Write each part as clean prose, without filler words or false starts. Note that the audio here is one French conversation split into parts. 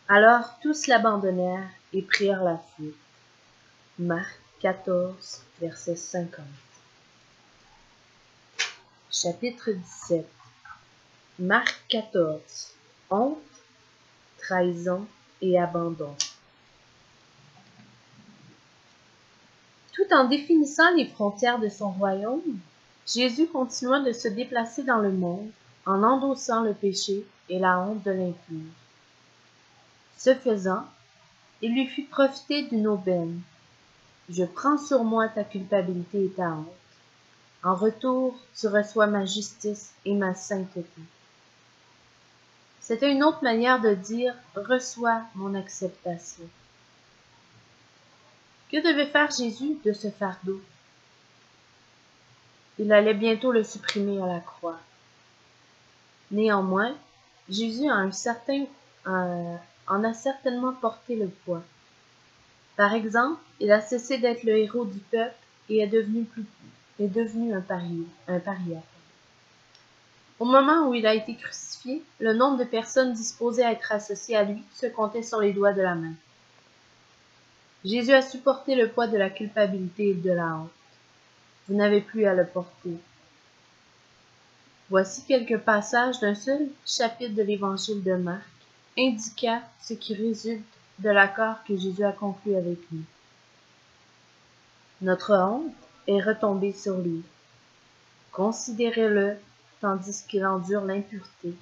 Alors tous l'abandonnèrent et prirent la fuite. Marc 14, verset 50. Chapitre 17. Marc 14. Honte, trahison et abandon. Tout en définissant les frontières de son royaume, Jésus continua de se déplacer dans le monde en endossant le péché et la honte de l'impur. Ce faisant, il lui fit profiter d'une aubaine. Je prends sur moi ta culpabilité et ta honte. En retour, tu reçois ma justice et ma sainteté. C'était une autre manière de dire « reçois mon acceptation ». Que devait faire Jésus de ce fardeau? Il allait bientôt le supprimer à la croix. Néanmoins, Jésus en a certainement porté le poids. Par exemple, il a cessé d'être le héros du peuple et est devenu un paria. Au moment où il a été crucifié, le nombre de personnes disposées à être associées à lui se comptait sur les doigts de la main. Jésus a supporté le poids de la culpabilité et de la honte. Vous n'avez plus à le porter. Voici quelques passages d'un seul chapitre de l'évangile de Marc, indiquant ce qui résulte de l'accord que Jésus a conclu avec lui. Notre honte est retombée sur lui. Considérez-le tandis qu'il endure l'impureté,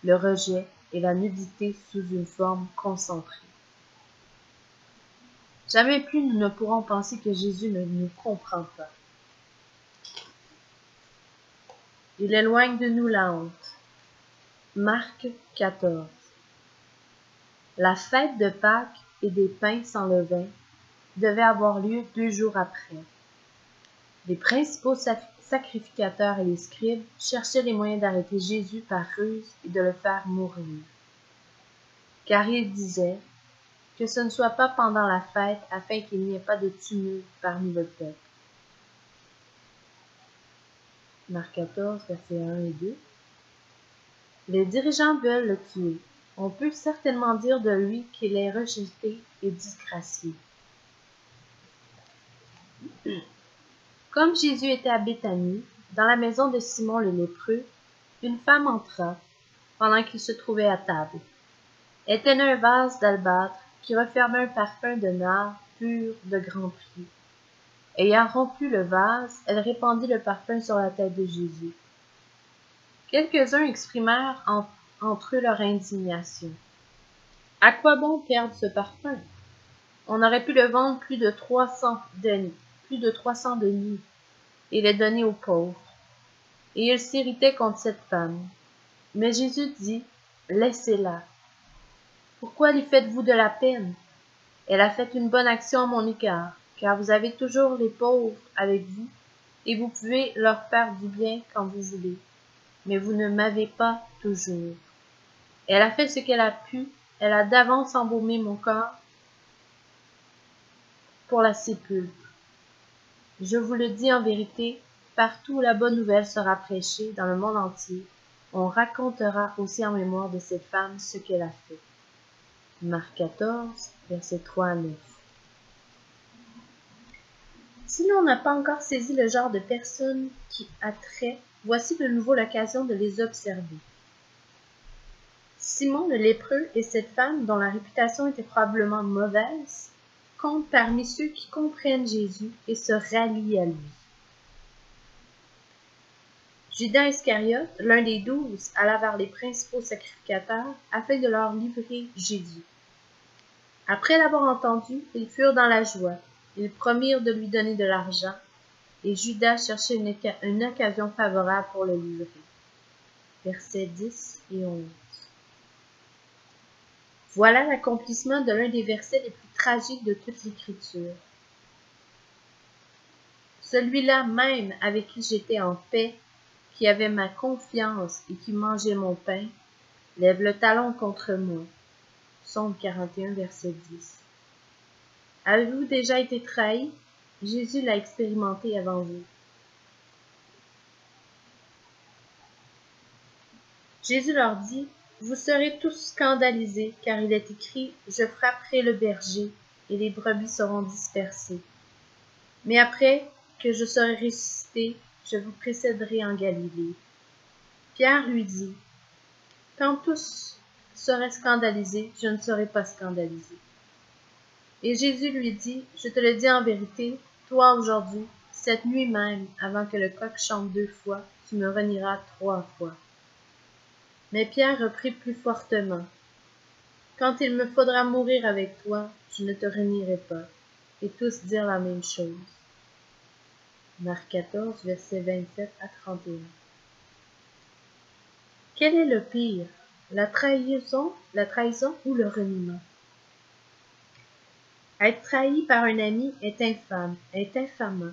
le rejet et la nudité sous une forme concentrée. Jamais plus nous ne pourrons penser que Jésus ne nous comprend pas. Il éloigne de nous la honte. Marc 14. La fête de Pâques et des pains sans levain devait avoir lieu 2 jours après. Les principaux sacrificateurs et les scribes cherchaient les moyens d'arrêter Jésus par ruse et de le faire mourir. Car ils disaient que ce ne soit pas pendant la fête afin qu'il n'y ait pas de tumulte parmi le peuple. Marc 14, versets 1 et 2. Les dirigeants veulent le tuer. On peut certainement dire de lui qu'il est rejeté et disgracié. Comme Jésus était à Béthanie, dans la maison de Simon le lépreux, une femme entra pendant qu'il se trouvait à table. Elle tenait un vase d'albâtre qui refermait un parfum de nard pur de grand prix. Ayant rompu le vase, elle répandit le parfum sur la tête de Jésus. Quelques-uns exprimèrent entre eux leur indignation. À quoi bon perdre ce parfum? On aurait pu le vendre plus de 300 deniers et les donner aux pauvres. Et ils s'irritaient contre cette femme. Mais Jésus dit, laissez-la. Pourquoi lui faites-vous de la peine? Elle a fait une bonne action à mon égard, car vous avez toujours les pauvres avec vous, et vous pouvez leur faire du bien quand vous voulez. Mais vous ne m'avez pas toujours. Elle a fait ce qu'elle a pu, elle a d'avance embaumé mon corps pour la sépulture. Je vous le dis en vérité, partout où la bonne nouvelle sera prêchée dans le monde entier, on racontera aussi en mémoire de cette femme ce qu'elle a fait. Marc 14, versets 3 à 9. Si l'on n'a pas encore saisi le genre de personnes qui attrait, voici de nouveau l'occasion de les observer. Simon le lépreux et cette femme, dont la réputation était probablement mauvaise, comptent parmi ceux qui comprennent Jésus et se rallient à lui. Judas Iscariote, l'un des 12, alla vers les principaux sacrificateurs afin de leur livrer Jésus. Après l'avoir entendu, ils furent dans la joie. Ils promirent de lui donner de l'argent, et Judas cherchait une occasion favorable pour le livrer. Versets 10 et 11. Voilà l'accomplissement de l'un des versets les plus tragiques de toute l'Écriture. Celui-là même avec qui j'étais en paix, qui avait ma confiance et qui mangeait mon pain, lève le talon contre moi. Psaume 41, verset 10. Avez-vous déjà été trahi? Jésus l'a expérimenté avant vous. Jésus leur dit, Vous serez tous scandalisés, car il est écrit, je frapperai le berger, et les brebis seront dispersées. Mais après que je serai ressuscité, je vous précéderai en Galilée. Pierre lui dit, quand tous seraient scandalisés, je ne serai pas scandalisé. Et Jésus lui dit, je te le dis en vérité, toi aujourd'hui, cette nuit même, avant que le coq chante 2 fois, tu me renieras 3 fois. Mais Pierre reprit plus fortement, quand il me faudra mourir avec toi, je ne te renierai pas. Et tous dirent la même chose. Marc 14, versets 27 à 31. Quel est le pire, la trahison ou le reniement? Être trahi par un ami est infâme, est infamant,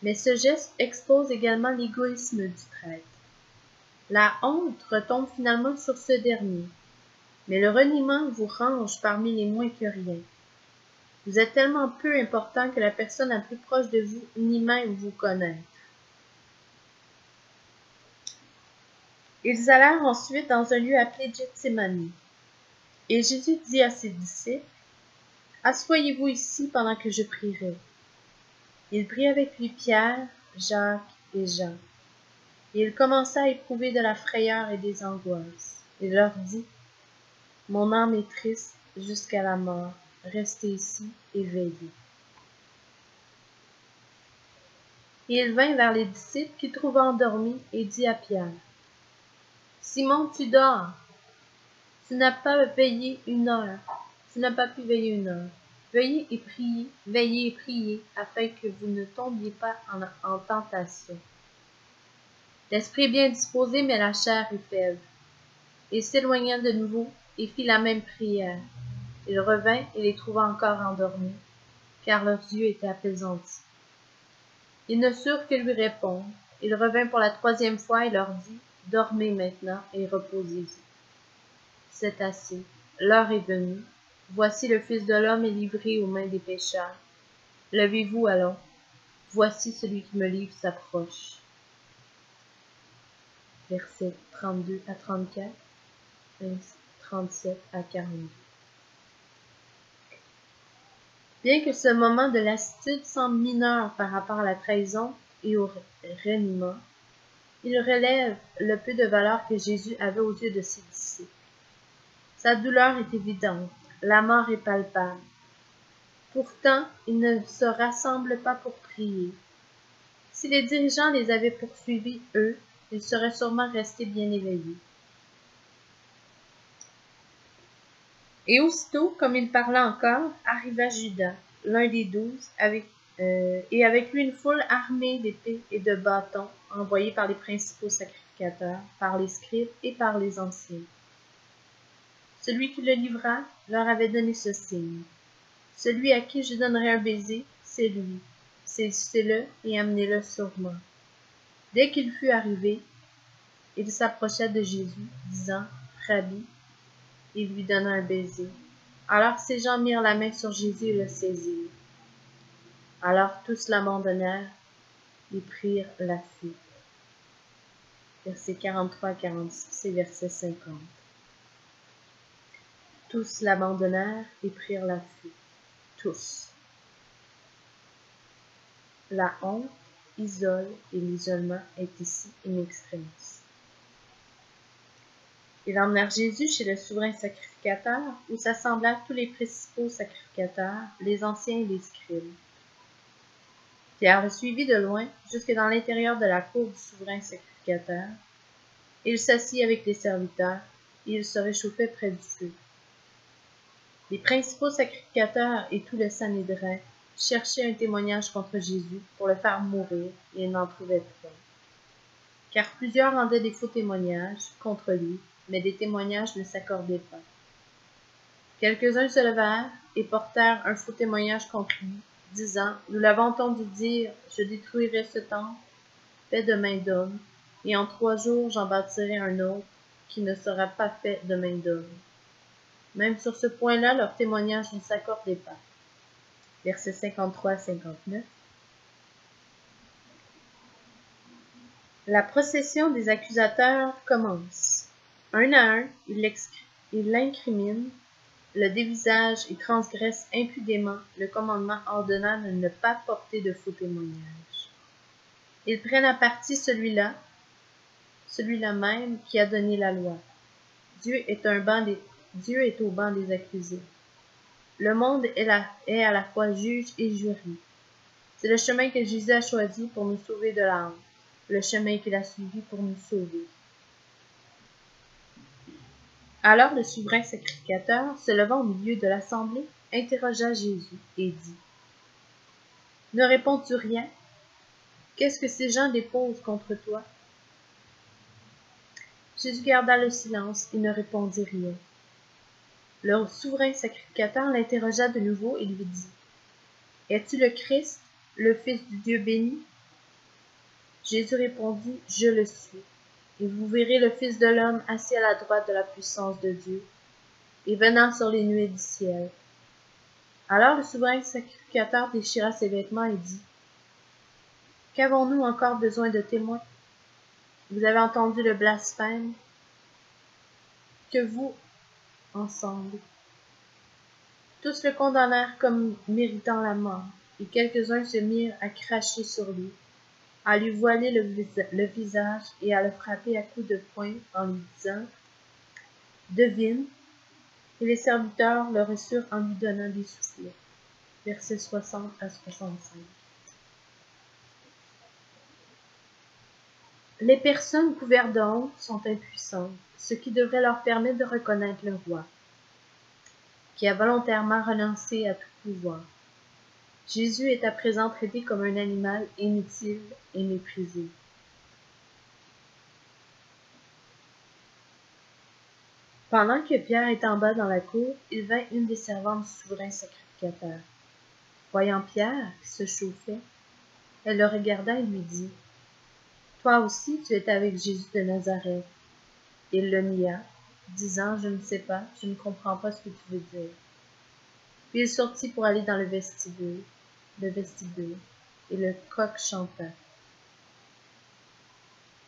mais ce geste expose également l'égoïsme du traître. La honte retombe finalement sur ce dernier, mais le reniement vous range parmi les moins que rien. Vous êtes tellement peu important que la personne la plus proche de vous nie même vous connaître. Ils allèrent ensuite dans un lieu appelé Gethsémani. Et Jésus dit à ses disciples, « Assoyez-vous ici pendant que je prierai. » Il prit avec lui Pierre, Jacques et Jean. Et il commença à éprouver de la frayeur et des angoisses. Il leur dit, « Mon âme est triste jusqu'à la mort. Restez ici et veillez. » Et il vint vers les disciples qu'il trouva endormis et dit à Pierre, « Simon, tu dors. Tu n'as pas veillé 1 heure. Tu n'as pas pu veiller 1 heure. Veillez et priez, afin que vous ne tombiez pas en tentation. L'esprit est bien disposé, mais la chair est faible. » Et s'éloigna de nouveau et fit la même prière. Il revint et les trouva encore endormis, car leurs yeux étaient apaisantis. Ils ne surent que lui répondre. Il revint pour la 3e fois et leur dit, « Dormez maintenant et reposez-vous. C'est assez. L'heure est venue. Voici le Fils de l'homme est livré aux mains des pécheurs. Levez-vous, allons. Voici celui qui me livre s'approche. » Versets 32 à 34, 37 à 42. Bien que ce moment de lassitude semble mineur par rapport à la trahison et au reniement, il relève le peu de valeur que Jésus avait aux yeux de ses disciples. Sa douleur est évidente, la mort est palpable. Pourtant, ils ne se rassemblent pas pour prier. Si les dirigeants les avaient poursuivis, eux, ils seraient sûrement restés bien éveillés. Et aussitôt, comme il parlait encore, arriva Judas, l'un des 12, et avec lui une foule armée d'épées et de bâtons, envoyés par les principaux sacrificateurs, par les scribes et par les anciens. Celui qui le livra leur avait donné ce signe. Celui à qui je donnerai un baiser, c'est lui. Saisissez-le et amenez-le sur moi. Dès qu'il fut arrivé, il s'approcha de Jésus, disant, « Rabbi », et lui donna un baiser. Alors ces gens mirent la main sur Jésus et le saisirent. Alors tous l'abandonnèrent et prirent la fuite. Versets 43 à 46 et verset 50. Tous l'abandonnèrent et prirent la fuite. Tous. La honte isole et l'isolement est ici in extremis. Ils emmenèrent Jésus chez le souverain sacrificateur, où s'assemblèrent tous les principaux sacrificateurs, les anciens et les scribes. Pierre le suivit de loin, jusque dans l'intérieur de la cour du souverain sacrificateur. Il s'assit avec les serviteurs, et il se réchauffait près du feu. Les principaux sacrificateurs et tout le Sanhédrin cherchaient un témoignage contre Jésus pour le faire mourir, et ils n'en trouvaient point. Car plusieurs rendaient des faux témoignages contre lui, mais des témoignages ne s'accordaient pas. Quelques-uns se levèrent et portèrent un faux témoignage contre lui, disant, « Nous l'avons entendu dire, je détruirai ce temple, fait de main d'homme, et en 3 jours j'en bâtirai un autre, qui ne sera pas fait de main d'homme. » Même sur ce point-là, leur témoignage ne s'accordait pas. Versets 53 à 59. La procession des accusateurs commence. Un à un, il l'incrimine, le dévisage et transgresse impudemment le commandement ordonnant de ne pas porter de faux témoignages. Ils prennent à partie celui-là même qui a donné la loi. Dieu est au banc des accusés. Le monde est à la fois juge et jury. C'est le chemin que Jésus a choisi pour nous sauver de la honte, le chemin qu'il a suivi pour nous sauver. Alors le souverain sacrificateur, se levant au milieu de l'assemblée, interrogea Jésus et dit: Ne réponds-tu rien? Qu'est-ce que ces gens déposent contre toi? Jésus garda le silence et ne répondit rien. Le souverain sacrificateur l'interrogea de nouveau et lui dit: Es-tu le Christ, le Fils du Dieu béni? Jésus répondit: Je le suis. Et vous verrez le Fils de l'homme assis à la droite de la puissance de Dieu, et venant sur les nuées du ciel. Alors le souverain sacrificateur déchira ses vêtements et dit: Qu'avons-nous encore besoin de témoins? Vous avez entendu le blasphème? Que vous, ensemble. Tous le condamnèrent comme méritant la mort, et quelques-uns se mirent à cracher sur lui, à lui voiler le visage et à le frapper à coups de poing en lui disant: Devine. Et les serviteurs le reçurent en lui donnant des soufflets. Versets 60 à 65. Les personnes couvertes de honte sont impuissantes, ce qui devrait leur permettre de reconnaître le roi, qui a volontairement renoncé à tout pouvoir. Jésus est à présent traité comme un animal inutile et méprisé. Pendant que Pierre est en bas dans la cour, il vint une des servantes du souverain sacrificateur. Voyant Pierre, qui se chauffait, elle le regarda et lui dit: Toi aussi, tu es avec Jésus de Nazareth. Il le nia, disant: Je ne sais pas, je ne comprends pas ce que tu veux dire. Puis il sortit pour aller dans le vestibule, et le coq chanta.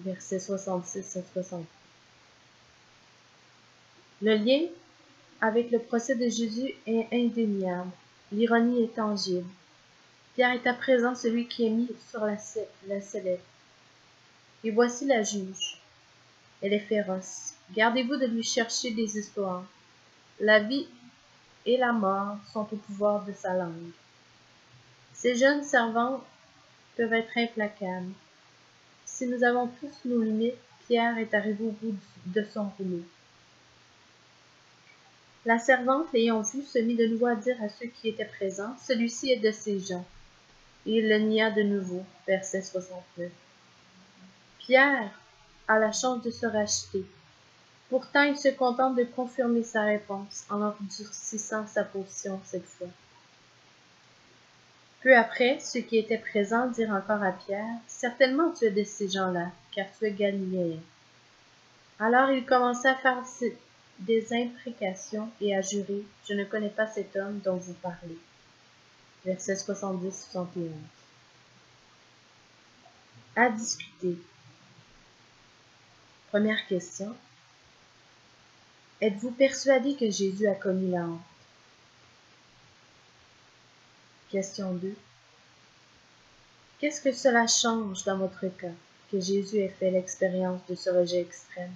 Versets 66 à 60. Le lien avec le procès de Jésus est indéniable. L'ironie est tangible. Pierre est à présent celui qui est mis sur la sellette. Et voici la juge. Elle est féroce. Gardez-vous de lui chercher des histoires. La vie et la mort sont au pouvoir de sa langue. Ces jeunes servantes peuvent être implacables. Si nous avons tous nos limites, Pierre est arrivé au bout de son rouleau. La servante, l'ayant vu, se mit de nouveau à dire à ceux qui étaient présents: Celui-ci est de ces gens. Et il le nia de nouveau. Verset 69. Pierre a la chance de se racheter. Pourtant, il se contente de confirmer sa réponse en endurcissant sa position cette fois. Peu après, ceux qui étaient présents dirent encore à Pierre: Certainement tu es de ces gens-là, car tu es galiléen. Alors il commença à faire des imprécations et à jurer: Je ne connais pas cet homme dont vous parlez. Versets 70-71. À discuter. Première question. Êtes-vous persuadé que Jésus a commis la honte? Question 2. Qu'est-ce que cela change dans votre cas, que Jésus ait fait l'expérience de ce rejet extrême?